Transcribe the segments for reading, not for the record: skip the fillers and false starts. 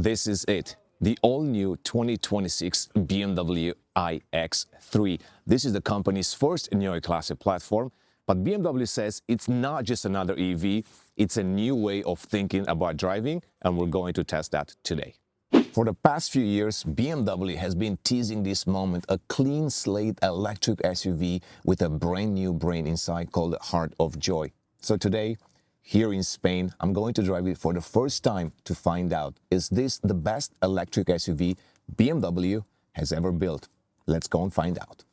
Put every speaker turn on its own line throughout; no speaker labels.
This is it, the all-new 2026 BMW iX3. This is the company's first Neue Klasse platform, but BMW says it's not just another EV, it's a new way of thinking about driving, and we're going to test that today. For the past few years, BMW has been teasing this moment, a clean slate electric SUV with a brand new brain inside called Heart of Joy. So today, here in Spain, I'm going to drive it for the first time to find out, is this the best electric SUV BMW has ever built? Let's go and find out.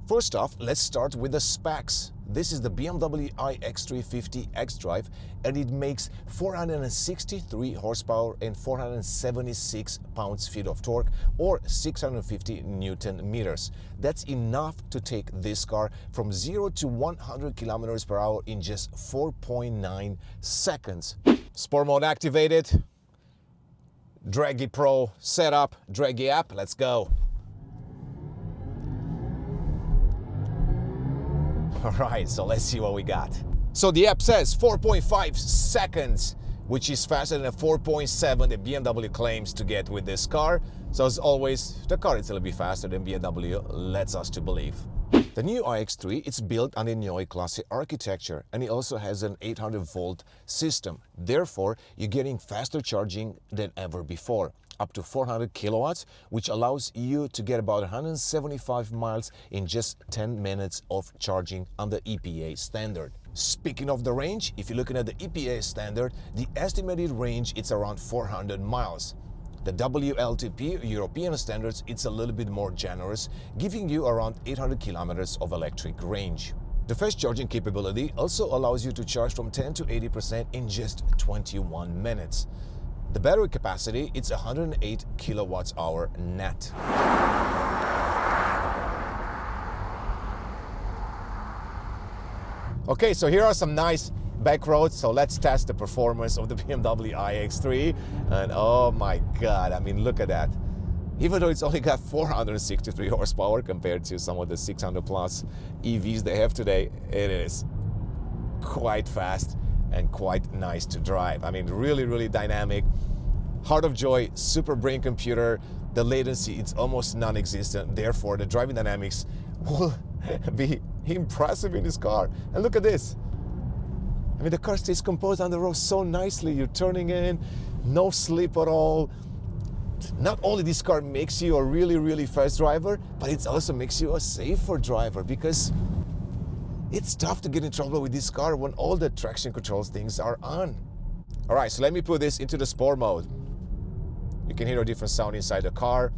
First off, let's start with the specs. This is the BMW iX3 xDrive, and it makes 463 horsepower and 476 pounds-feet of torque, or 650 Newton meters. That's enough to take this car from 0 to 100 kilometers per hour in just 4.9 seconds. Sport mode activated. Dragy Pro setup, Dragy app, let's go. All right, so let's see what we got. So the app says 4.5 seconds, which is faster than a 4.7 that BMW claims to get with this car. So as always, the car is a little bit faster than BMW lets us to believe. The new iX3, it's built on the Neue Klasse architecture, and it also has an 800-volt system. Therefore, you're getting faster charging than ever before, up to 400 kilowatts, which allows you to get about 175 miles in just 10 minutes of charging on the EPA standard. Speaking of the range, if you're looking at the EPA standard, the estimated range it's around 400 miles. The WLTP European standards, it's a little bit more generous, giving you around 800 kilometers of electric range. The fast charging capability also allows you to charge from 10 to 80% in just 21 minutes. The battery capacity, it's 108 kilowatts hour net. Okay, so here are some nice back roads, so let's test the performance of the BMW iX3. And oh my God, I mean, look at that. Even though it's only got 463 horsepower compared to some of the 600 plus EVs they have today, it is quite fast and quite nice to drive. I mean, really dynamic. Heart of Joy, super brain computer. The latency, it's almost non-existent. Therefore, the driving dynamics will be impressive in this car. And look at this. I mean, the car stays composed on the road so nicely. You're turning in, no slip at all. Not only this car makes you a really fast driver, but it also makes you a safer driver, because it's tough to get in trouble with this car when all the traction controls things are on. All right, so let me put this into the sport mode. You can hear a different sound inside the car.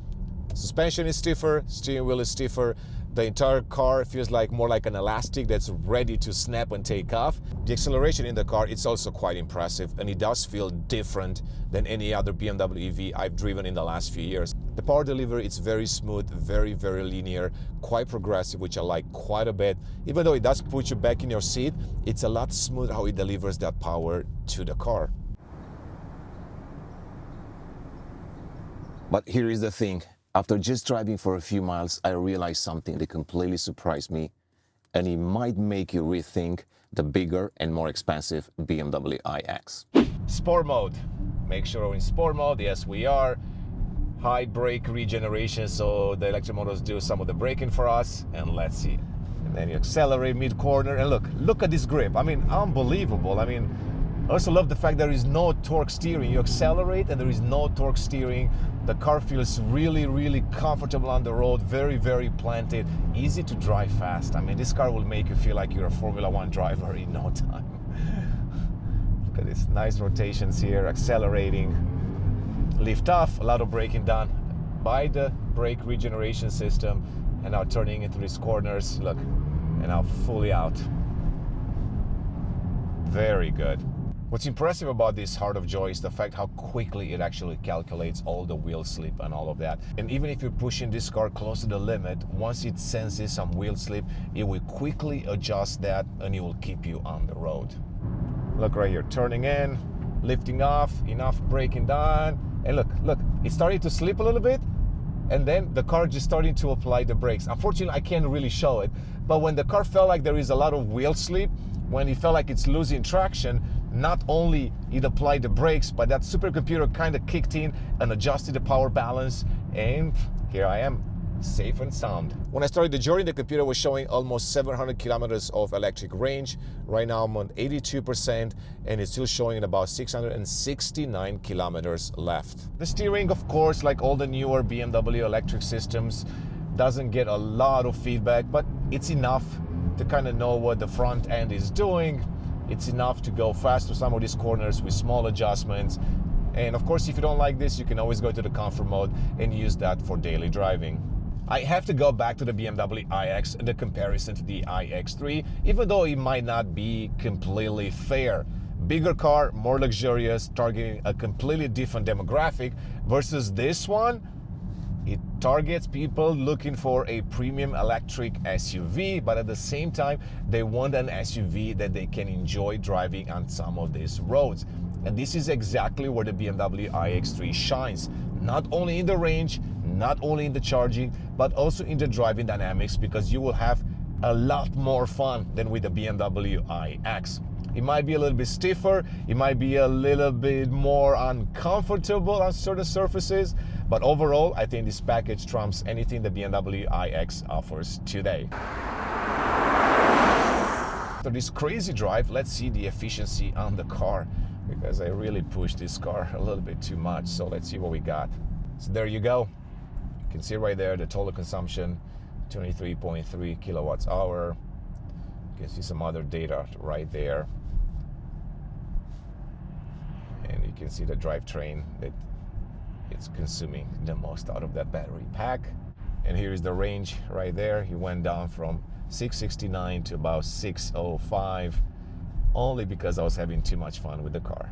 Suspension is stiffer, steering wheel is stiffer. The entire car feels like more like an elastic that's ready to snap and take off. The acceleration in the car, it's also quite impressive, and it does feel different than any other BMW EV I've driven in the last few years. The power delivery, it's very smooth, very linear, quite progressive, which I like quite a bit. Even though it does put you back in your seat, it's a lot smoother how it delivers that power to the car. But here is the thing. After just driving for a few miles, I realized something that completely surprised me, and it might make you rethink the bigger and more expensive BMW iX. Sport mode. Make sure we're in sport mode. Yes, we are. High brake regeneration, so the electric motors do some of the braking for us. And let's see. And then you accelerate mid-corner, and look at this grip. I mean, unbelievable. I mean, I also love the fact there is no torque steering. You accelerate and there is no torque steering. The car feels really comfortable on the road, very planted, easy to drive fast. I mean, this car will make you feel like you're a Formula One driver in no time. Look at this, nice rotations here, accelerating, lift off, a lot of braking done by the brake regeneration system, and now turning into these corners, look, and now fully out. Very good. What's impressive about this Heart of Joy is the fact how quickly it actually calculates all the wheel slip and all of that. And even if you're pushing this car close to the limit, once it senses some wheel slip, it will quickly adjust that and it will keep you on the road. Look right here, turning in, lifting off, enough braking done. And look, it's starting to slip a little bit, and then the car just starting to apply the brakes. Unfortunately, I can't really show it, but when the car felt like there is a lot of wheel slip, when it felt like it's losing traction, not only it applied the brakes, but that supercomputer kind of kicked in and adjusted the power balance, and here I am, safe and sound. When I started the journey, the computer was showing almost 700 kilometers of electric range. Right now I'm on 82%, and it's still showing about 669 kilometers left. The steering, of course, like all the newer BMW electric systems, doesn't get a lot of feedback, but it's enough to kind of know what the front end is doing. It's enough to go fast through some of these corners with small adjustments. And of course, if you don't like this, you can always go to the comfort mode and use that for daily driving. I have to go back to the BMW iX and the comparison to the iX3, even though it might not be completely fair. Bigger car, more luxurious, targeting a completely different demographic, versus this one, it targets people looking for a premium electric SUV, but at the same time, they want an SUV that they can enjoy driving on some of these roads. And this is exactly where the BMW iX3 shines. Not only in the range, not only in the charging, but also in the driving dynamics, because you will have a lot more fun than with the BMW iX. It might be a little bit stiffer, it might be a little bit more uncomfortable on certain surfaces, but overall, I think this package trumps anything the BMW iX offers today. After this crazy drive, let's see the efficiency on the car, because I really pushed this car a little bit too much. So let's see what we got. So there you go. You can see right there the total consumption, 23.3 kilowatts hour. You can see some other data right there. And you can see the drivetrain that it's consuming the most out of that battery pack. And here is the range right there. He went down from 669 to about 605, only because I was having too much fun with the car.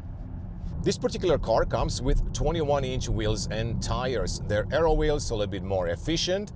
This particular car comes with 21-inch wheels and tires. They're aero wheels, so a little bit more efficient.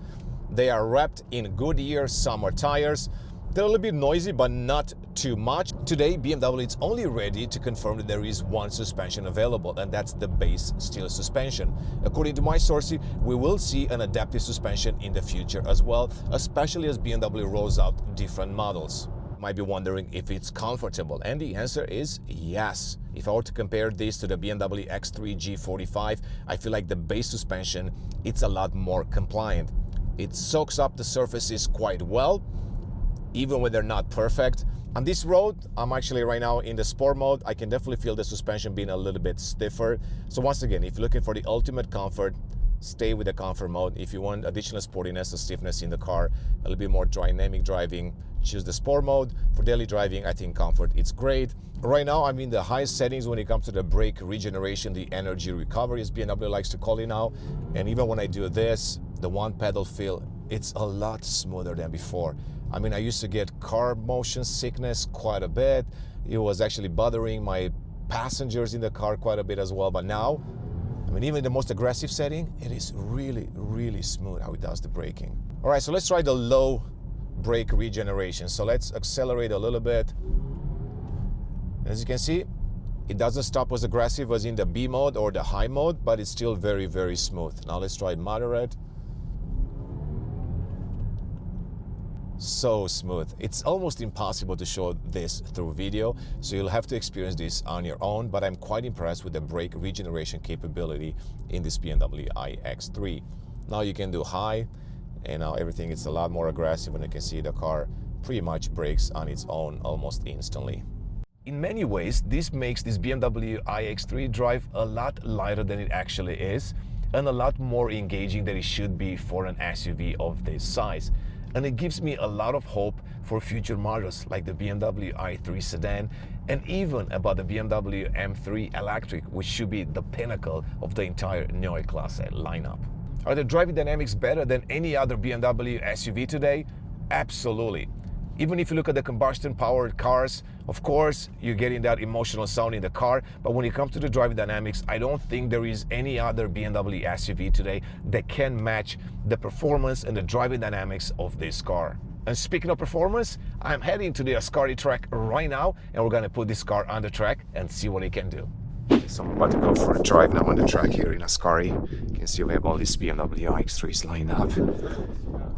They are wrapped in Goodyear summer tires. They're a little bit noisy, but not too much. Today, BMW is only ready to confirm that there is one suspension available, and that's the base steel suspension. According to my sources, we will see an adaptive suspension in the future as well, especially as BMW rolls out different models. You might be wondering if it's comfortable, and the answer is yes. If I were to compare this to the BMW X3 G45, I feel like the base suspension, it's a lot more compliant. It soaks up the surfaces quite well, even when they're not perfect. On this road, I'm actually right now in the sport mode. I can definitely feel the suspension being a little bit stiffer. So once again, if you're looking for the ultimate comfort, stay with the comfort mode. If you want additional sportiness or stiffness in the car, a little bit more dynamic driving, choose the sport mode. For daily driving, I think comfort, it's great. Right now, I'm in the highest settings when it comes to the brake regeneration, the energy recovery, as BMW likes to call it now. And even when I do this, the one pedal feel, it's a lot smoother than before. I mean, I used to get car motion sickness quite a bit. It was actually bothering my passengers in the car quite a bit as well. But now, I mean, even in the most aggressive setting, it is really, really smooth how it does the braking. All right, so let's try the low brake regeneration. So let's accelerate a little bit. As you can see, it doesn't stop as aggressive as in the B mode or the high mode, but it's still very, very smooth. Now let's try moderate. So smooth. It's almost impossible to show this through video, so you'll have to experience this on your own, but I'm quite impressed with the brake regeneration capability in this BMW iX3. Now you can do high, and now everything is a lot more aggressive, and you can see the car pretty much brakes on its own almost instantly. In many ways, this makes this BMW iX3 drive a lot lighter than it actually is, and a lot more engaging than it should be for an SUV of this size. And it gives me a lot of hope for future models like the BMW i3 sedan, and even about the BMW M3 electric, which should be the pinnacle of the entire Neue Klasse lineup. Are the driving dynamics better than any other BMW SUV today? Absolutely. Even if you look at the combustion-powered cars, of course, you're getting that emotional sound in the car, but when it comes to the driving dynamics, I don't think there is any other BMW SUV today that can match the performance and the driving dynamics of this car. And speaking of performance, I'm heading to the Ascari track right now, and we're gonna put this car on the track and see what it can do. So I'm about to go for a drive now on the track here in Ascari. You can see we have all these BMW iX3s lined up.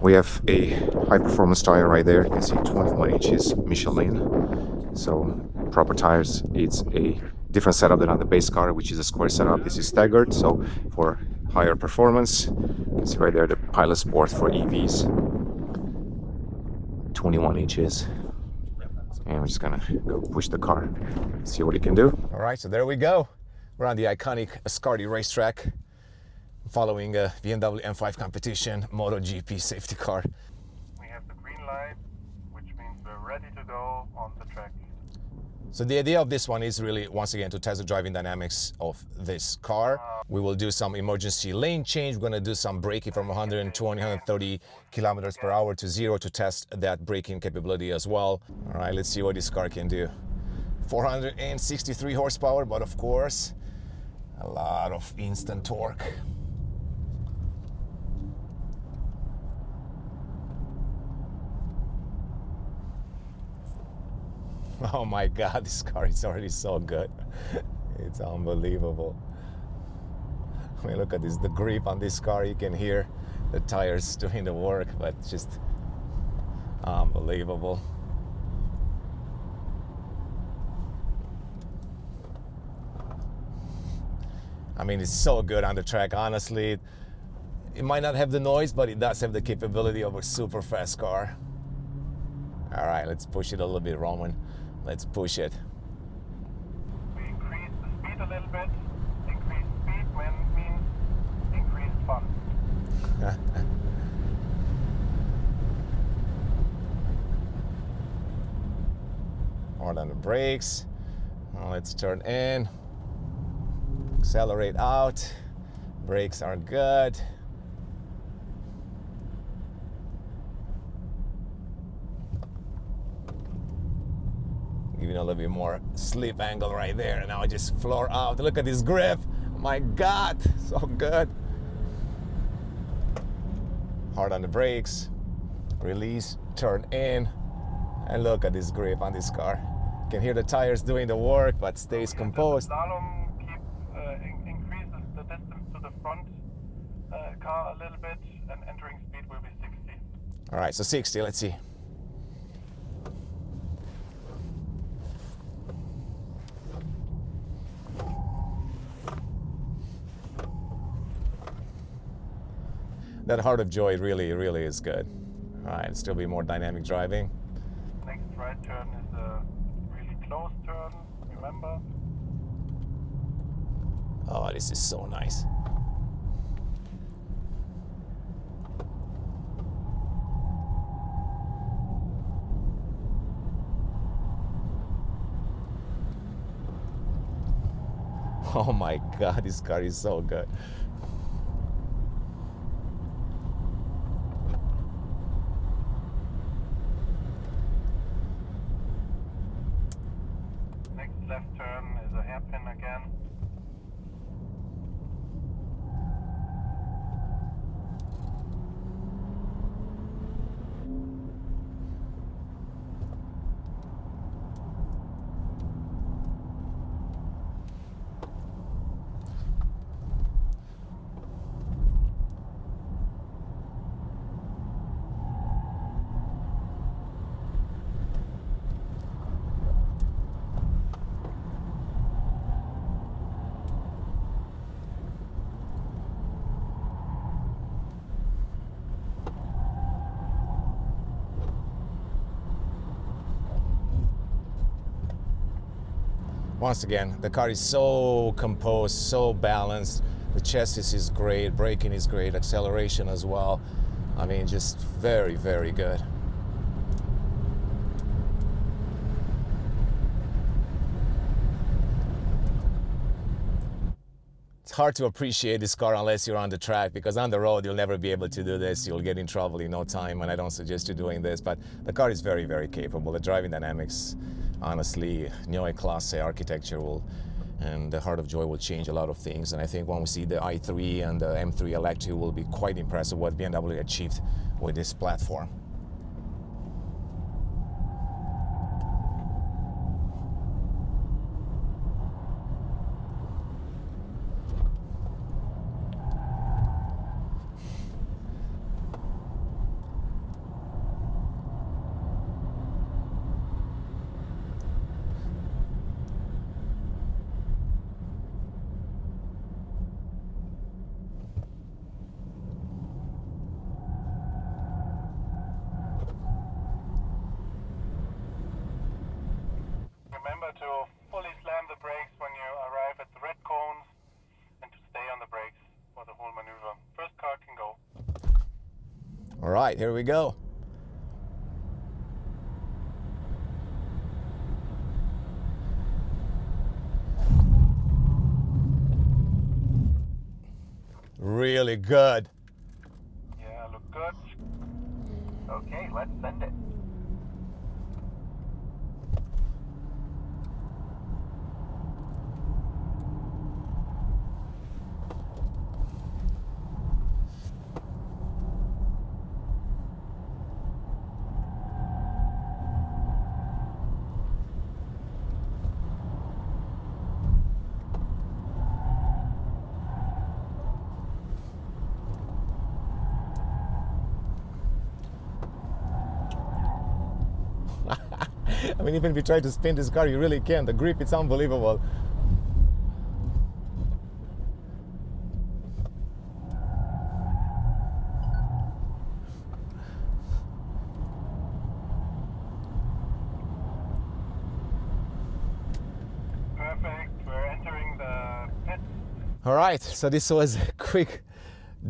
We have a high performance tire right there. You can see 21 inches Michelin. So proper tires. It's a different setup than on the base car, which is a square setup. This is staggered, so for higher performance. You can see right there the Pilot Sport for EVs, 21 inches. And we're just gonna go push the car, see what it can do. All right, so there we go. We're on the iconic Ascari racetrack, following a BMW M5 competition, MotoGP safety car.
We have the green light, which means we're ready to go on the track.
So the idea of this one is really, once again, to test the driving dynamics of this car. We will do some emergency lane change. We're going to do some braking from 120, 130 kilometers per hour to 0 to test that braking capability as well. All right, let's see what this car can do. 463 horsepower, but of course, a lot of instant torque. Oh my God, this car is already so good. It's unbelievable. I mean, look at this, the grip on this car. You can hear the tires doing the work, but it's just unbelievable. I mean, it's so good on the track, honestly. It might not have the noise, but it does have the capability of a super fast car. All right, let's push it a little bit, Roman. Let's push it.
We increase the speed a little bit. Increased speed means increased fun.
Hard on the brakes. Now let's turn in. Accelerate out. Brakes are good. Giving a little bit more slip angle right there. Now I just floor out. Look at this grip. My God, so good. Hard on the brakes. Release, turn in. And look at this grip on this car. You can hear the tires doing the work, but stays composed.
The slalom increases the distance to the front car a little bit, and entering speed will be 60.
All right, so 60, let's see. That Heart of Joy really is good. All right, still be more dynamic driving.
Next right turn is a really close turn, remember?
Oh, this is so nice. Oh my God, this car is so good.
Left turn is a hairpin again.
Once again, the car is so composed, so balanced. The chassis is great, braking is great, acceleration as well. I mean, just very good. It's hard to appreciate this car unless you're on the track, because on the road you'll never be able to do this. You'll get in trouble in no time, and I don't suggest you doing this, but the car is very capable. The driving dynamics, honestly, Neue Klasse architecture and the Heart of Joy will change a lot of things. And I think when we see the i3 and the M3 Electric, will be quite impressive what BMW achieved with this platform.
to fully slam the brakes when you arrive at the red cones and to stay on the brakes for the whole maneuver. First car can go.
All right, here we go. Really good.
Yeah, look good. Okay, let's send it.
I mean, even if you try to spin this car, you really can't. The grip, it's unbelievable.
Perfect, we're entering the pit.
All right, so this was a quick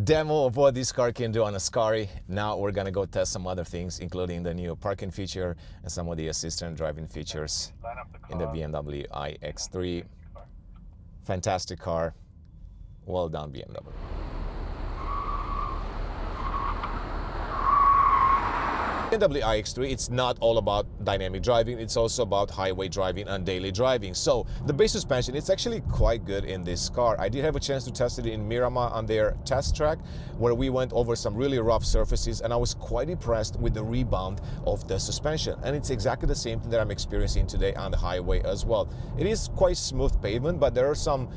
demo of what this car can do on Ascari. Now we're gonna go test some other things, including the new parking feature and some of the assistant driving features
Line up the car.
in the BMW iX3. Fantastic car. Well done, BMW. BMW iX3, it's not all about dynamic driving, it's also about highway driving and daily driving. So the base suspension, it's actually quite good in this car. I did have a chance to test it in Miramar on their test track, where we went over some really rough surfaces, and I was quite impressed with the rebound of the suspension. And it's exactly the same thing that I'm experiencing today on the highway as well. It is quite smooth pavement, but there are some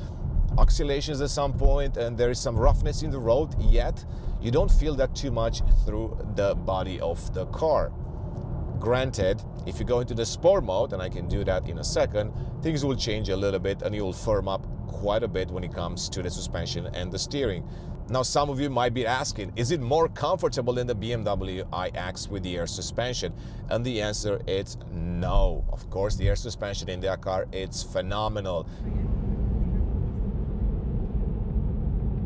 oscillations at some point, and there is some roughness in the road, yet you don't feel that too much through the body of the car. Granted, if you go into the sport mode, and I can do that in a second, things will change a little bit and you will firm up quite a bit when it comes to the suspension and the steering. Now, some of you might be asking, is it more comfortable than the BMW iX with the air suspension? And the answer is no. Of course, the air suspension in that car, it's phenomenal.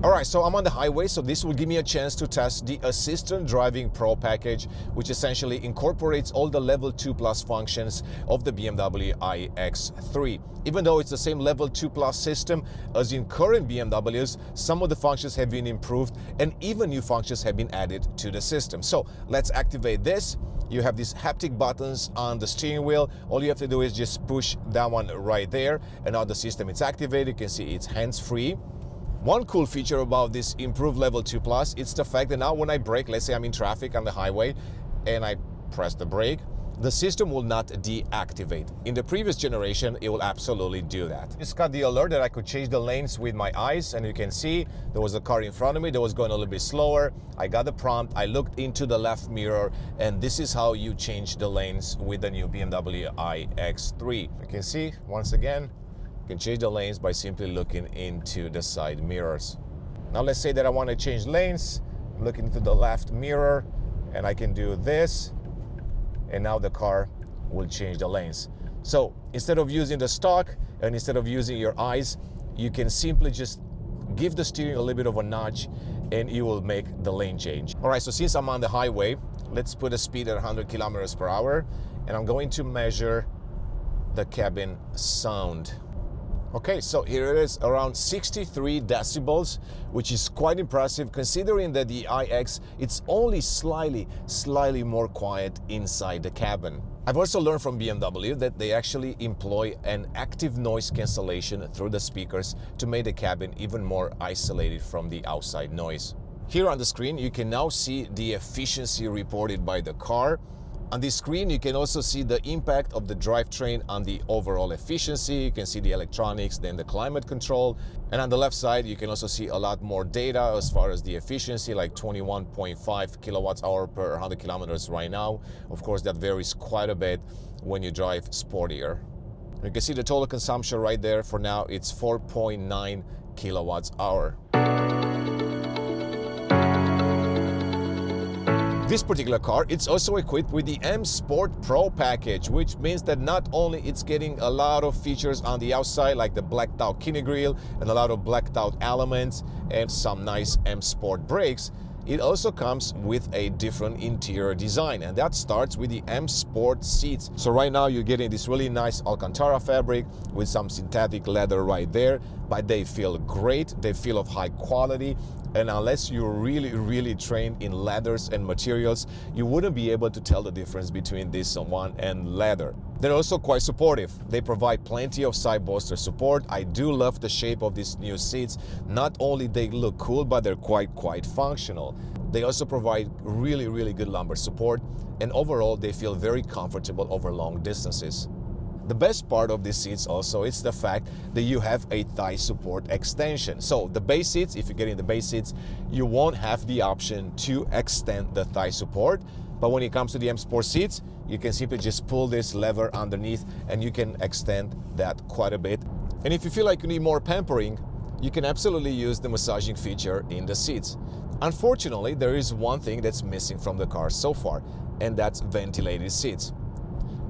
All right, so I'm on the highway, so this will give me a chance to test the Assistant Driving Pro package, which essentially incorporates all the Level 2+ functions of the BMW iX3. Even though it's the same Level 2+ system as in current BMWs, some of the functions have been improved and even new functions have been added to the system. So let's activate this. You have these haptic buttons on the steering wheel. All you have to do is just push that one right there, and now the system is activated. You can see it's hands-free. One cool feature about this improved Level 2+, it's the fact that now when I brake, let's say I'm in traffic on the highway and I press the brake, the system will not deactivate. In the previous generation, it will absolutely do that. Just got the alert that I could change the lanes with my eyes, and you can see there was a car in front of me that was going a little bit slower. I got the prompt, I looked into the left mirror, and this is how you change the lanes with the new BMW iX3. You can see, once again, you can change the lanes by simply looking into the side mirrors. Now let's say that I want to change lanes. I'm looking into the left mirror and I can do this, and now the car will change the lanes. So instead of using the stock and instead of using your eyes, you can simply just give the steering a little bit of a nudge and it will make the lane change. All right, so since I'm on the highway, let's put a speed at 100 kilometers per hour, and I'm going to measure the cabin sound. Okay, so here it is, around 63 decibels, which is quite impressive considering that the iX, it's only slightly more quiet inside the cabin. I've also learned from BMW that they actually employ an active noise cancellation through the speakers to make the cabin even more isolated from the outside noise. Here on the screen, you can now see the efficiency reported by the car. On this screen, you can also see the impact of the drivetrain on the overall efficiency. You can see the electronics, then the climate control. And on the left side, you can also see a lot more data as far as the efficiency, like 21.5 kilowatts hour per 100 kilometers right now. Of course, that varies quite a bit when you drive sportier. You can see the total consumption right there. For now, it's 4.9 kilowatts hour. This particular car, it's also equipped with the M Sport Pro package, which means that not only it's getting a lot of features on the outside, like the blacked out kidney grille and a lot of blacked out elements and some nice M Sport brakes, it also comes with a different interior design, and that starts with the M Sport seats. So right now you're getting this really nice Alcantara fabric with some synthetic leather right there, but they feel great, they feel of high quality, and unless you're really trained in leathers and materials, you wouldn't be able to tell the difference between this one and leather. They're also quite supportive. They provide plenty of side bolster support. I do love the shape of these new seats. Not only they look cool, but they're quite functional. They also provide really good lumbar support, and overall they feel very comfortable over long distances. The best part of these seats also is the fact that you have a thigh support extension. So the base seats, if you get in the base seats, you won't have the option to extend the thigh support. But when it comes to the M Sport seats, you can simply just pull this lever underneath and you can extend that quite a bit. And if you feel like you need more pampering, you can absolutely use the massaging feature in the seats. Unfortunately, there is one thing that's missing from the car so far, and that's ventilated seats.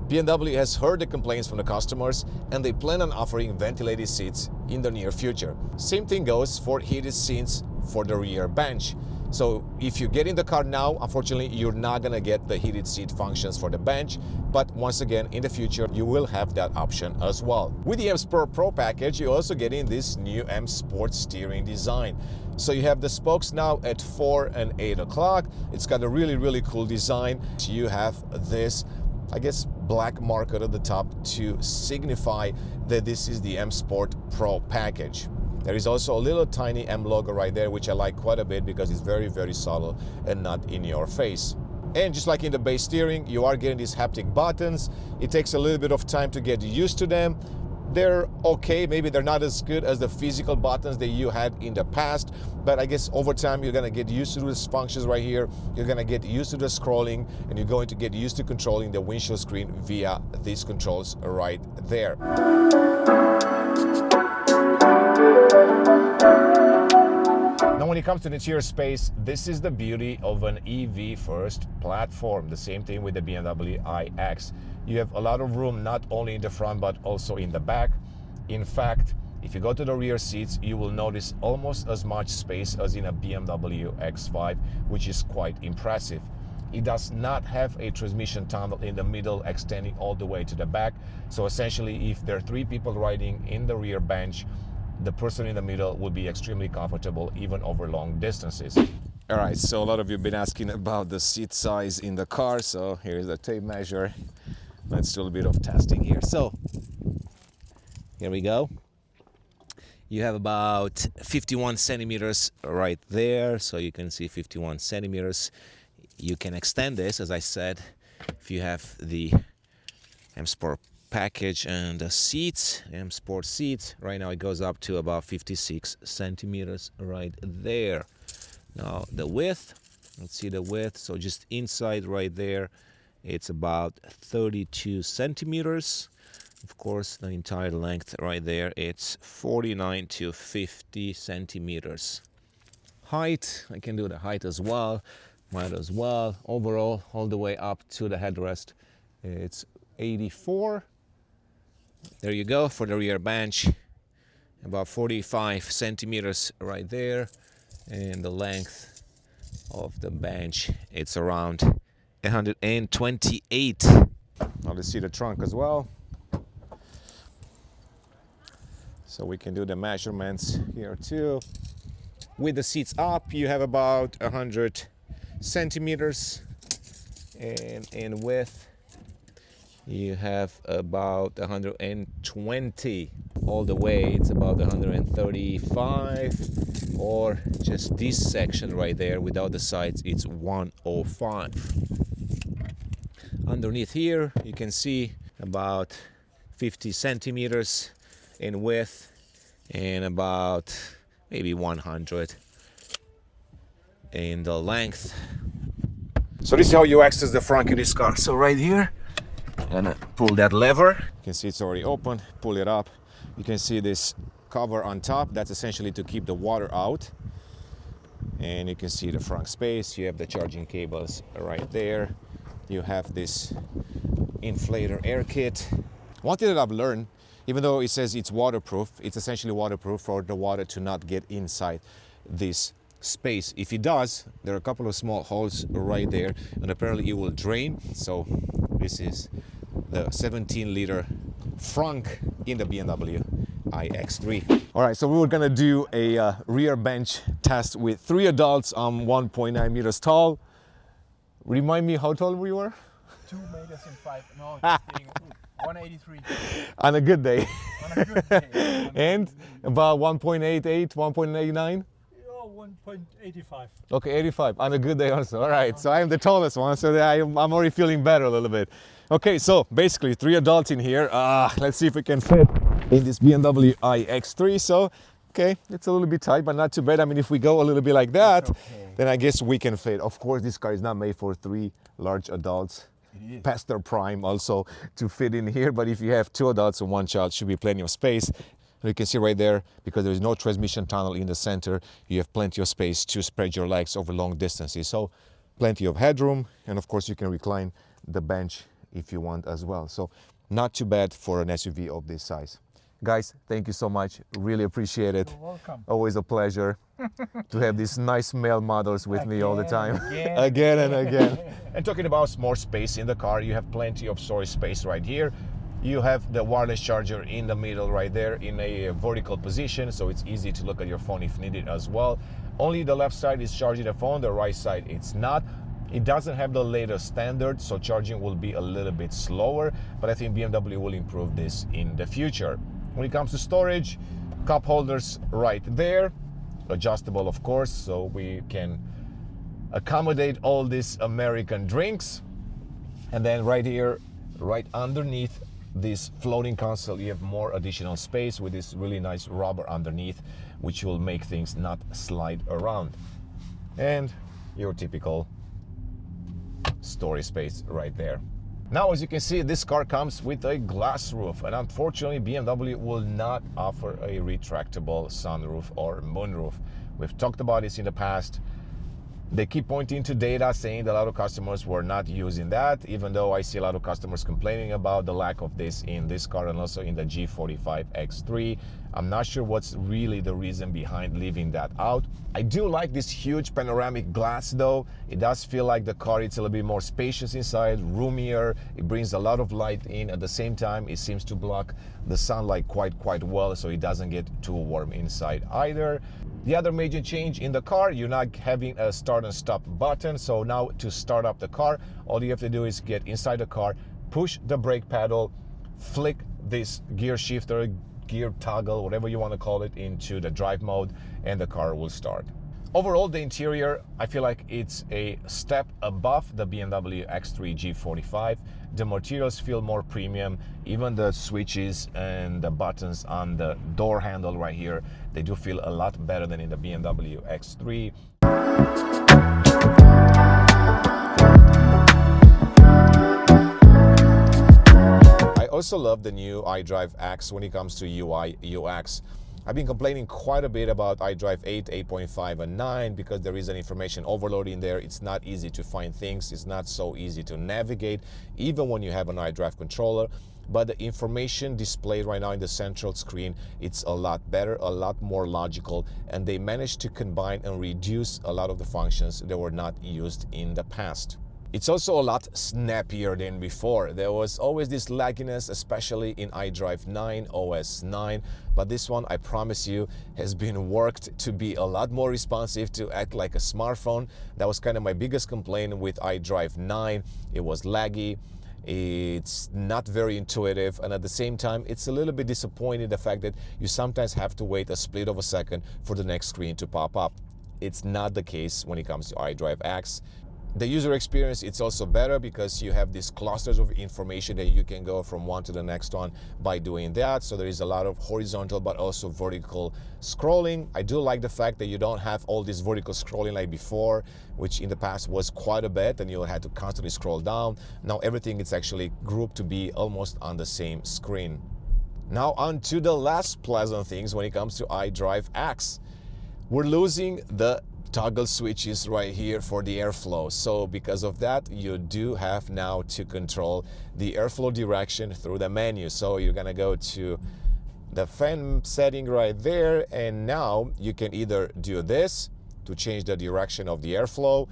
BMW has heard the complaints from the customers, and they plan on offering ventilated seats in the near future. Same thing goes for heated seats for the rear bench. So if you get in the car now, unfortunately, you're not gonna get the heated seat functions for the bench, but once again, in the future, you will have that option as well. With the M Sport Pro package, you're also getting this new M Sport steering design. So you have the spokes now at 4 and 8 o'clock. It's got a really cool design. You have this, I guess, black marker at the top to signify that this is the M Sport Pro package. There is also a little tiny M logo right there, which I like quite a bit because it's very subtle and not in your face. And just like in the base steering, you are getting these haptic buttons. It takes a little bit of time to get used to them. They're okay, maybe they're not as good as the physical buttons that you had in the past, but I guess over time you're gonna get used to these functions right here. You're gonna get used to the scrolling, and you're going to get used to controlling the windshield screen via these controls right there. Now when it comes to the interior space, this is the beauty of an EV first platform. The same thing with the BMW iX. You have a lot of room not only in the front but also in the back. In fact, if you go to the rear seats, you will notice almost as much space as in a BMW X5, which is quite impressive. It does not have a transmission tunnel in the middle extending all the way to the back. So essentially, if there are 3 people riding in the rear bench, the person in the middle will be extremely comfortable even over long distances. All right, so a lot of you have been asking about the seat size in the car. So here's the tape measure. Let's do a bit of testing here. So here we go. You have about 51 centimeters right there. So you can see 51 centimeters. You can extend this, as I said, if you have the M Sport package and the seats, M Sport seats. Right now it goes up to about 56 centimeters right there. Now the width, let's see the width. So just inside right there, it's about 32 centimeters. Of course, the entire length right there, it's 49 to 50 centimeters. Height, I can do the height as well. Might as well. Overall, all the way up to the headrest, it's 84. There you go for the rear bench. About 45 centimeters right there. And the length of the bench, it's around 128. Now let's see the trunk as well. So we can do the measurements here too. With the seats up, you have about 100 centimeters, and in width you have about 120. All the way it's about 135, or just this section right there without the sides, it's 105. Underneath here you can see about 50 centimeters in width and about maybe 100 in the length. So this is how you access the frunk of this car. So right here, and pull that lever. You can see it's already open. Pull it up. You can see this cover on top. That's essentially to keep the water out. And you can see the front space. You have the charging cables right there. You have this inflator air kit. One thing that I've learned, even though it says it's waterproof, it's essentially waterproof for the water to not get inside this space. If it does, there are a couple of small holes right there, and apparently it will drain. So this is the 17-liter frunk in the BMW iX3. All right, so we were gonna do a rear bench test with 3 adults. I'm 1.9 meters tall. Remind me how tall we were?
2 meters and 5. No, just kidding. 183.
On a good day.
On a good day.
And about 1.88, 1.89?
Oh, 1.85.
Okay, 85 on a good day also. All right, so I am the tallest one, so I'm already feeling better a little bit. Okay, so basically 3 adults in here. Let's see if we can fit in this BMW iX3. So, okay, it's a little bit tight, but not too bad. I mean, if we go a little bit like that, then I guess we can fit. Of course, this car is not made for 3 large adults. Past their prime also to fit in here, but if you have 2 adults and 1 child, should be plenty of space. You can see right there, because there is no transmission tunnel in the center, you have plenty of space to spread your legs over long distances. So plenty of headroom, and of course you can recline the bench if you want as well. So not too bad for an SUV of this size. Guys, thank you so much. Really appreciate it.
You're welcome.
Always a pleasure to have these nice male models with me all the time.
Again.
Again and again. And talking about more space in the car, you have plenty of storage space right here. You have the wireless charger in the middle right there in a vertical position, so it's easy to look at your phone if needed as well. Only the left side is charging the phone, the right side it's not. It doesn't have the latest standard, so charging will be a little bit slower, but I think BMW will improve this in the future. When it comes to storage, cup holders right there, adjustable of course, so we can accommodate all these American drinks. And then right here, right underneath this floating console, you have more additional space with this really nice rubber underneath, which will make things not slide around. And your typical storage space right there. Now, as you can see, this car comes with a glass roof, and unfortunately BMW will not offer a retractable sunroof or moonroof. We've talked about this in the past. They keep pointing to data saying that a lot of customers were not using that, even though I see a lot of customers complaining about the lack of this in this car and also in the G45 X3. I'm not sure what's really the reason behind leaving that out. I do like this huge panoramic glass though. It does feel like the car is a little bit more spacious inside, roomier. It brings a lot of light in. At the same time, it seems to block the sunlight quite well, so it doesn't get too warm inside either. The other major change in the car, you're not having a start and stop button. So now to start up the car, all you have to do is get inside the car, push the brake pedal, flick this gear shifter, gear toggle, whatever you want to call it, into the drive mode, and the car will start. Overall, the interior, I feel like it's a step above the BMW X3 G45. The materials feel more premium. Even the switches and the buttons on the door handle right here, they do feel a lot better than in the BMW X3. I also love the new iDrive X when it comes to UI, UX. I've been complaining quite a bit about iDrive 8, 8.5, and 9 because there is an information overload in there. It's not easy to find things. It's not so easy to navigate, even when you have an iDrive controller. But the information displayed right now in the central screen, it's a lot better, a lot more logical, and they managed to combine and reduce a lot of the functions that were not used in the past. It's also a lot snappier than before. There was always this lagginess, especially in iDrive 9, OS 9, but this one, I promise you, has been worked to be a lot more responsive, to act like a smartphone. That was kind of my biggest complaint with iDrive 9. It was laggy, it's not very intuitive, and at the same time, it's a little bit disappointing the fact that you sometimes have to wait a split of a second for the next screen to pop up. It's not the case when it comes to iDrive X. The user experience, it's also better because you have these clusters of information that you can go from one to the next one by doing that. So there is a lot of horizontal but also vertical scrolling. I do like the fact that you don't have all this vertical scrolling like before, which in the past was quite a bit, and you had to constantly scroll down. Now everything is actually grouped to be almost on the same screen. Now on to the last pleasant things when it comes to iDrive X. We're losing the toggle switches right here for the airflow. So because of that, you do have now to control the airflow direction through the menu. So you're gonna go to the fan setting right there, and now you can either do this to change the direction of the airflow.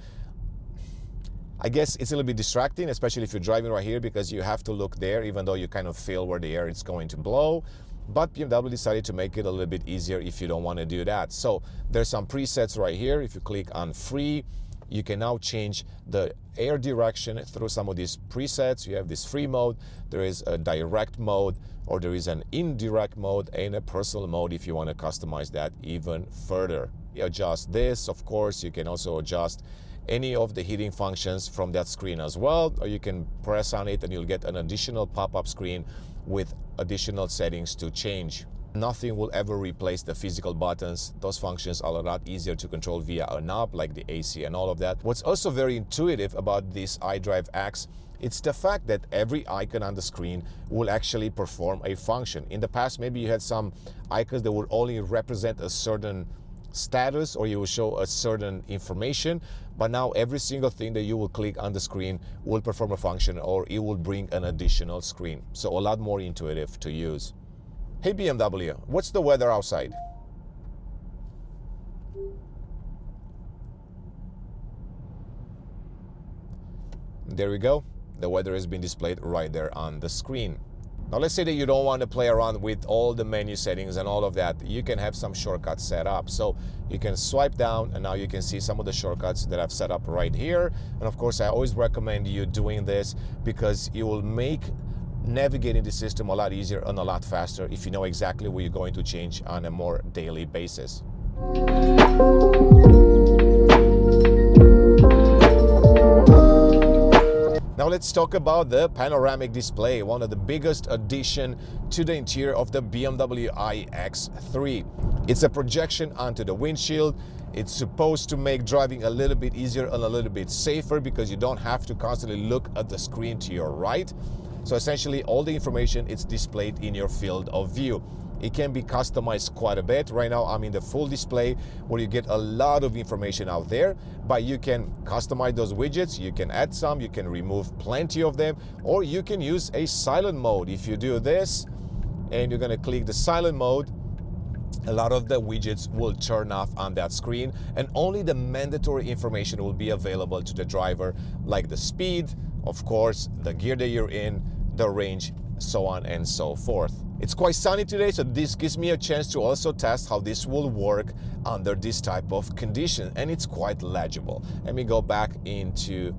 I guess it's a little bit distracting, especially if you're driving right here, because you have to look there even though you kind of feel where the air is going to blow. But BMW decided to make it a little bit easier if you don't want to do that. So there's some presets right here. If you click on free, you can now change the air direction through some of these presets. You have this free mode, there is a direct mode, or there is an indirect mode and a personal mode if you want to customize that even further. You adjust this, of course. You can also adjust any of the heating functions from that screen as well, or you can press on it and you'll get an additional pop-up screen with additional settings to change. Nothing will ever replace the physical buttons. Those functions are a lot easier to control via a knob, like the AC and all of that. What's also very intuitive about this iDrive X, it's the fact that every icon on the screen will actually perform a function. In the past, maybe you had some icons that would only represent a certain status, or you will show a certain information, but now every single thing that you will click on the screen will perform a function, or it will bring an additional screen. So a lot more intuitive to use. Hey BMW, what's the weather outside? There we go. The weather has been displayed right there on the screen. Now let's say that you don't want to play around with all the menu settings and all of that. You can have some shortcuts set up. So you can swipe down and now you can see some of the shortcuts that I've set up right here. And of course, I always recommend you doing this because it will make navigating the system a lot easier and a lot faster if you know exactly what you're going to change on a more daily basis. Now let's talk about the panoramic display, one of the biggest addition to the interior of the BMW iX3. It's a projection onto the windshield. It's supposed to make driving a little bit easier and a little bit safer because you don't have to constantly look at the screen to your right. So essentially all the information is displayed in your field of view. It can be customized quite a bit. Right now I'm in the full display where you get a lot of information out there, but you can customize those widgets. You can add some, you can remove plenty of them, or you can use a silent mode. If you do this and you're gonna click the silent mode, a lot of the widgets will turn off on that screen and only the mandatory information will be available to the driver, like the speed, of course, the gear that you're in, the range, so on and so forth. It's quite sunny today, so this gives me a chance to also test how this will work under this type of condition, and it's quite legible. Let me go back into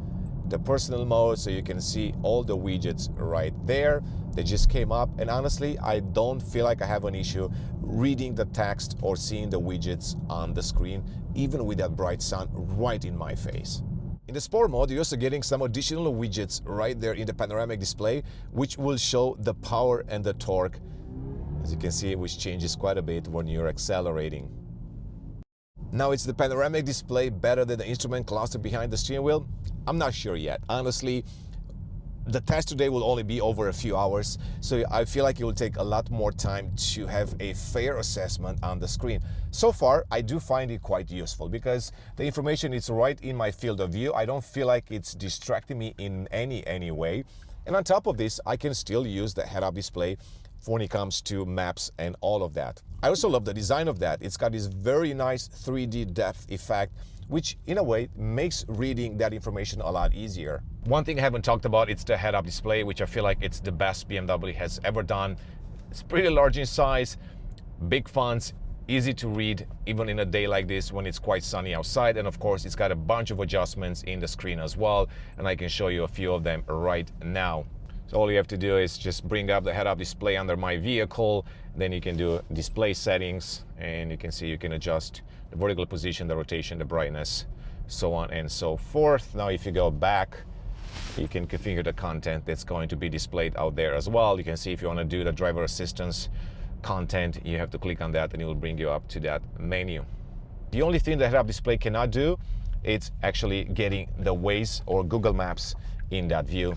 the personal mode so you can see all the widgets right there. They just came up, and honestly, I don't feel like I have an issue reading the text or seeing the widgets on the screen, even with that bright sun right in my face. In the sport mode, you're also getting some additional widgets right there in the panoramic display, which will show the power and the torque, as you can see, which changes quite a bit when you're accelerating. Now, is the panoramic display better than the instrument cluster behind the steering wheel? I'm not sure yet. Honestly, the test today will only be over a few hours, so I feel like it will take a lot more time to have a fair assessment on the screen. So far, I do find it quite useful because the information is right in my field of view. I don't feel like it's distracting me in any way. And on top of this, I can still use the head-up display when it comes to maps and all of that. I also love the design of that. It's got this very nice 3D depth effect, which in a way makes reading that information a lot easier. One thing I haven't talked about, it's the head-up display, which I feel like it's the best BMW has ever done. It's pretty large in size, big fonts, easy to read, even in a day like this when it's quite sunny outside. And of course, it's got a bunch of adjustments in the screen as well, and I can show you a few of them right now. So all you have to do is just bring up the head-up display under my vehicle, then you can do display settings, and you can see you can adjust the vertical position, the rotation, the brightness, so on and so forth. Now if you go back, you can configure the content that's going to be displayed out there as well. You can see if you want to do the driver assistance content, you have to click on that and it will bring you up to that menu. The only thing the head-up display cannot do is actually getting the Waze or Google Maps in that view.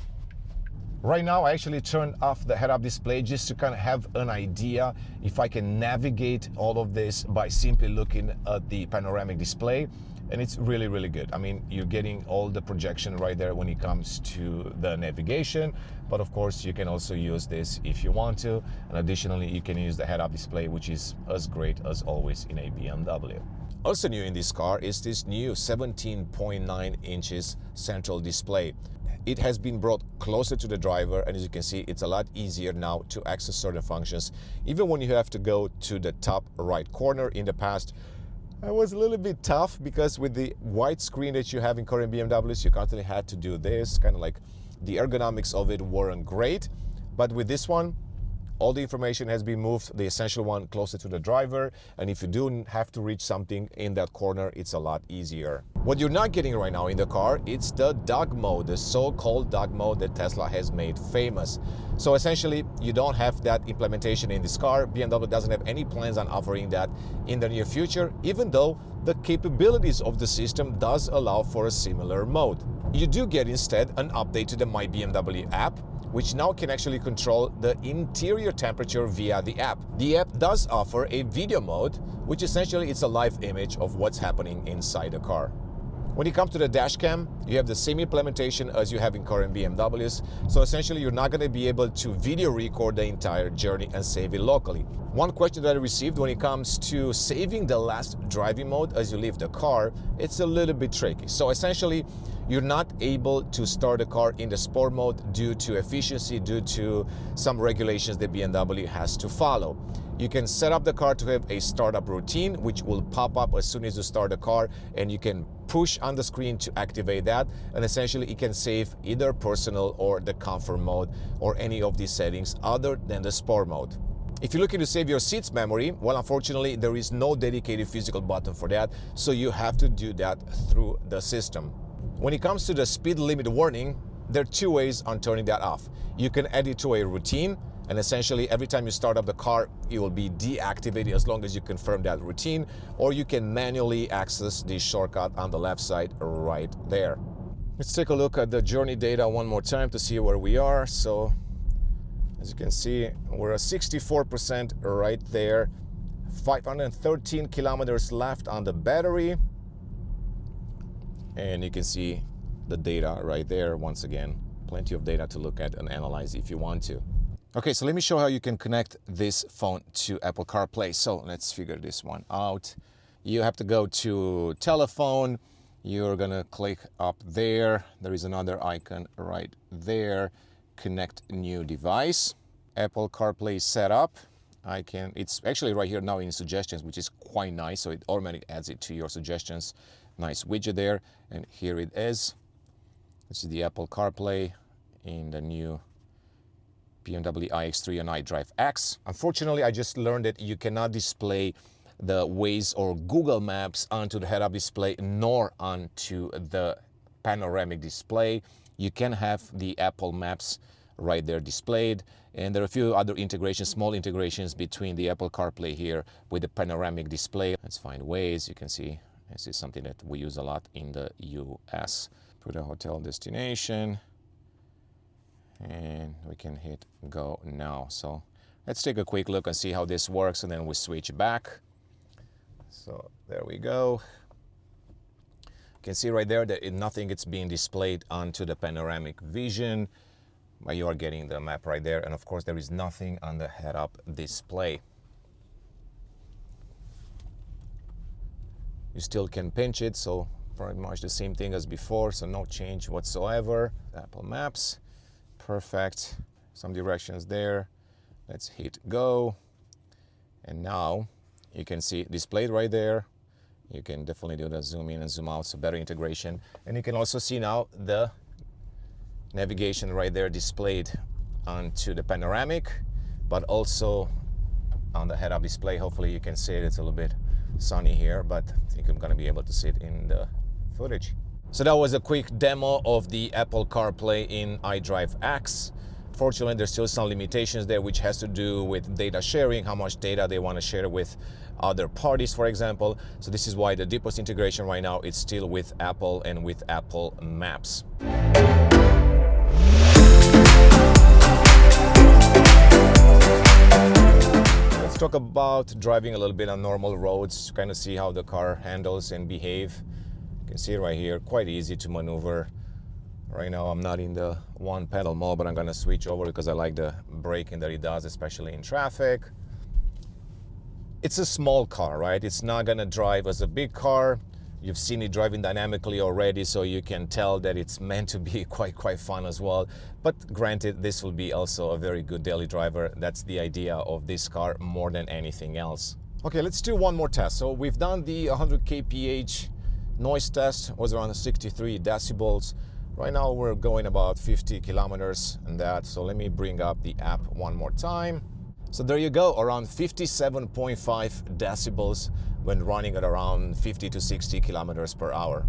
Right now, I actually turned off the head-up display just to kind of have an idea if I can navigate all of this by simply looking at the panoramic display. and it's really, really good. I mean, you're getting all the projection right there when it comes to the navigation, but of course you can also use this if you want to, and additionally you can use the head-up display, which is as great as always in a BMW. Also new in this car is this new 17.9 inches central display. It has been brought closer to the driver, and as you can see, it's a lot easier now to access certain functions. Even when you have to go to the top right corner, in the past it was a little bit tough because with the wide screen that you have in current BMWs, you constantly had to do this, kind of like the ergonomics of it weren't great. But with this one, all the information has been moved, the essential one, closer to the driver, and if you do have to reach something in that corner, it's a lot easier. What you're not getting right now in the car, it's the dog mode, the so-called dog mode that Tesla has made famous. So essentially, you don't have that implementation in this car. BMW doesn't have any plans on offering that in the near future, even though the capabilities of the system does allow for a similar mode. You do get instead an update to the My BMW app, which now can actually control the interior temperature via the app. The app does offer a video mode, which essentially is a live image of what's happening inside the car. When it comes to the dash cam, you have the same implementation as you have in current BMWs, so essentially you're not going to be able to video record the entire journey and save it locally. One question that I received when it comes to saving the last driving mode as you leave the car, it's a little bit tricky. So essentially, you're not able to start the car in the sport mode due to efficiency, due to some regulations that BMW has to follow. You can set up the car to have a startup routine, which will pop up as soon as you start the car, and you can push on the screen to activate that, and essentially it can save either personal or the comfort mode or any of these settings other than the sport mode. If you're looking to save your seats memory, well, unfortunately, there is no dedicated physical button for that, so you have to do that through the system. When it comes to the speed limit warning, there are two ways on turning that off. You can add it to a routine, and essentially every time you start up the car, it will be deactivated as long as you confirm that routine, or you can manually access the shortcut on the left side right there. Let's take a look at the journey data one more time to see where we are. So as you can see, we're at 64% right there, 513 kilometers left on the battery, and you can see the data right there. Once again, plenty of data to look at and analyze if you want to. Okay, so let me show how you can connect this phone to Apple CarPlay. So let's figure this one out. You have to go to telephone. You're gonna click up there. There is another icon right there. Connect new device. Apple CarPlay setup. It's actually right here now in suggestions, which is quite nice. So it automatically adds it to your suggestions. Nice widget there. And here it is. This is the Apple CarPlay in the new BMW iX3 and iDrive X. Unfortunately, I just learned that you cannot display the Waze or Google Maps onto the head-up display nor onto the panoramic display. You can have the Apple Maps right there displayed, and there are a few other integrations, small integrations between the Apple CarPlay here with the panoramic display. Let's find Waze. You can see this is something that we use a lot in the US. Put a hotel destination, and we can hit go now. So let's take a quick look and see how this works, and then we switch back. So there we go. You can see right there that nothing is being displayed onto the panoramic vision, but you are getting the map right there, and of course there is nothing on the head-up display. You still can pinch it, so pretty much the same thing as before, so no change whatsoever. Apple Maps, perfect. Some directions there. Let's hit go, and now you can see displayed right there. You can definitely do the zoom in and zoom out, so better integration. And you can also see now the navigation right there displayed onto the panoramic, but also on the head-up display. Hopefully you can see it. It's a little bit sunny here, but I think I'm gonna be able to see it in the footage. So that was a quick demo of the Apple CarPlay in iDrive X. Fortunately, there's still some limitations there, which has to do with data sharing, how much data they want to share with other parties, for example. So this is why the deepest integration right now is still with Apple and with Apple Maps. Let's talk about driving a little bit on normal roads, to kind of see how the car handles and behave. can see right here, quite easy to maneuver. Right now I'm not in the one pedal mode, but I'm gonna switch over because I like the braking that it does, especially in traffic. It's a small car, right? It's not gonna drive as a big car. You've seen it driving dynamically already, so you can tell that it's meant to be quite fun as well. But granted, this will be also a very good daily driver. That's the idea of this car more than anything else. Okay, let's do one more test. So we've done the 100 kph noise test, was around 63 decibels. Right now we're going about 50 kilometers and that. So let me bring up the app one more time. So there you go, around 57.5 decibels when running at around 50 to 60 kilometers per hour.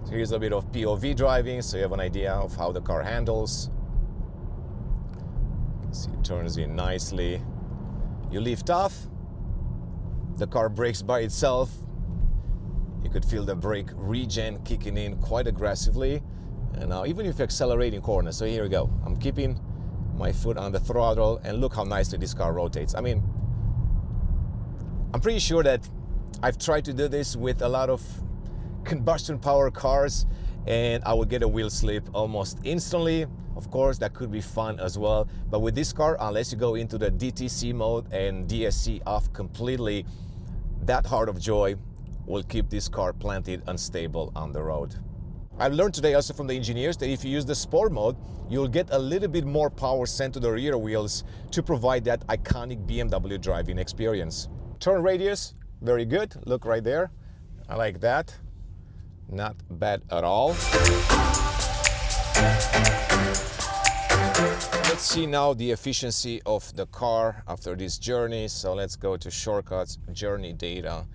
So here's a bit of POV driving, so you have an idea of how the car handles. You can see it turns in nicely. You lift off, the car brakes by itself. You could feel the brake regen kicking in quite aggressively. And now even if you're accelerating corners, so here we go. I'm keeping my foot on the throttle and look how nicely this car rotates. I mean, I'm pretty sure that I've tried to do this with a lot of combustion power cars and I would get a wheel slip almost instantly. Of course, that could be fun as well. But with this car, unless you go into the DTC mode and DSC off completely, that heart of joy will keep this car planted and stable on the road. I've learned today also from the engineers that if you use the sport mode, you'll get a little bit more power sent to the rear wheels to provide that iconic BMW driving experience. Turn radius, very good. Look right there. I like that. Not bad at all. Let's see now the efficiency of the car after this journey. So let's go to shortcuts, journey data,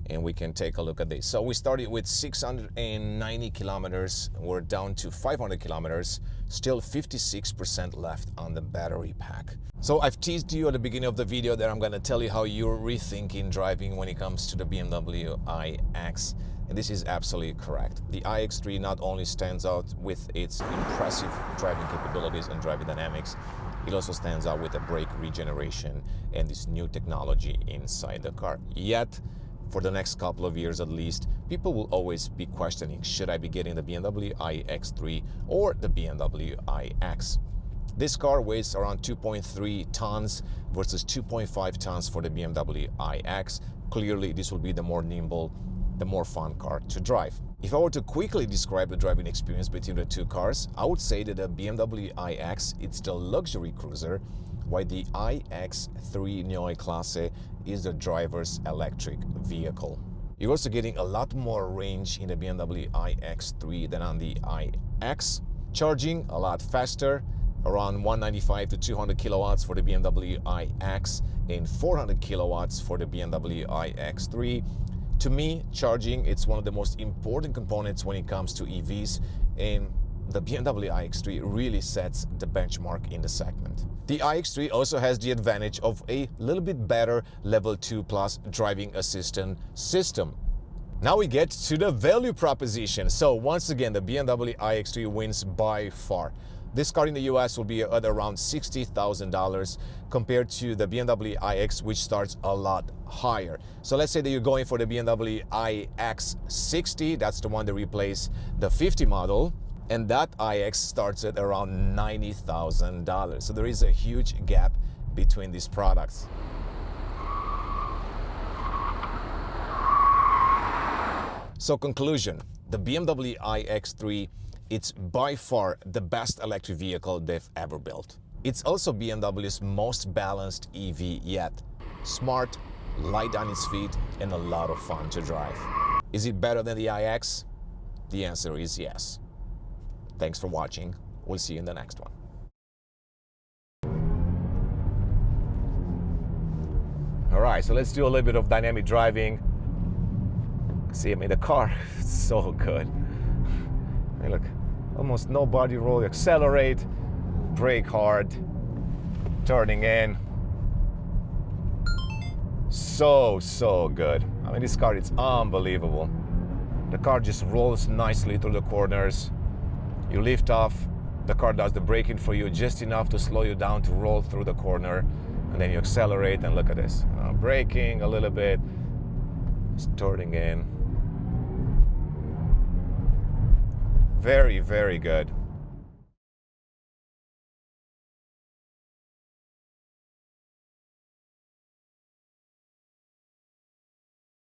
and we can take a look at this. So we started with 690 kilometers. We're down to 500 kilometers, still 56% left on the battery pack. So I've teased you at the beginning of the video that I'm gonna tell you how you're rethinking driving when it comes to the BMW iX. And this is absolutely correct. The iX3 not only stands out with its impressive driving capabilities and driving dynamics, it also stands out with the brake regeneration and this new technology inside the car. Yet, for the next couple of years at least, people will always be questioning, should I be getting the BMW iX3 or the BMW iX? This car weighs around 2.3 tons versus 2.5 tons for the BMW iX. Clearly, this will be the more nimble, the more fun car to drive. If I were to quickly describe the driving experience between the two cars, I would say that the BMW iX, it's the luxury cruiser, while the iX3 Neue Klasse is the driver's electric vehicle. You're also getting a lot more range in the BMW iX3 than on the iX. Charging a lot faster, around 195 to 200 kilowatts for the BMW iX and 400 kilowatts for the BMW iX3. To me, charging, it's one of the most important components when it comes to EVs, and the BMW iX3 really sets the benchmark in the segment. The iX3 also has the advantage of a little bit better Level 2 Plus driving assistant system. Now we get to the value proposition. So once again, the BMW iX3 wins by far. This car in the US will be at around $60,000 compared to the BMW iX, which starts a lot higher. So let's say that you're going for the BMW iX60, that's the one that replaced the 50 model, and that iX starts at around $90,000. So there is a huge gap between these products. So conclusion, the BMW iX3, it's by far the best electric vehicle they've ever built. It's also BMW's most balanced EV yet. Smart, light on its feet, and a lot of fun to drive. Is it better than the iX? The answer is yes. Thanks for watching. We'll see you in the next one. All right, so let's do a little bit of dynamic driving. See, I mean, the car is so good. I mean, look, almost no body roll. Accelerate, brake hard, turning in. So good. I mean, this car, it's unbelievable. The car just rolls nicely through the corners. You lift off, the car does the braking for you just enough to slow you down to roll through the corner. and then you accelerate, and look at this. Braking a little bit, starting in. Very, very good.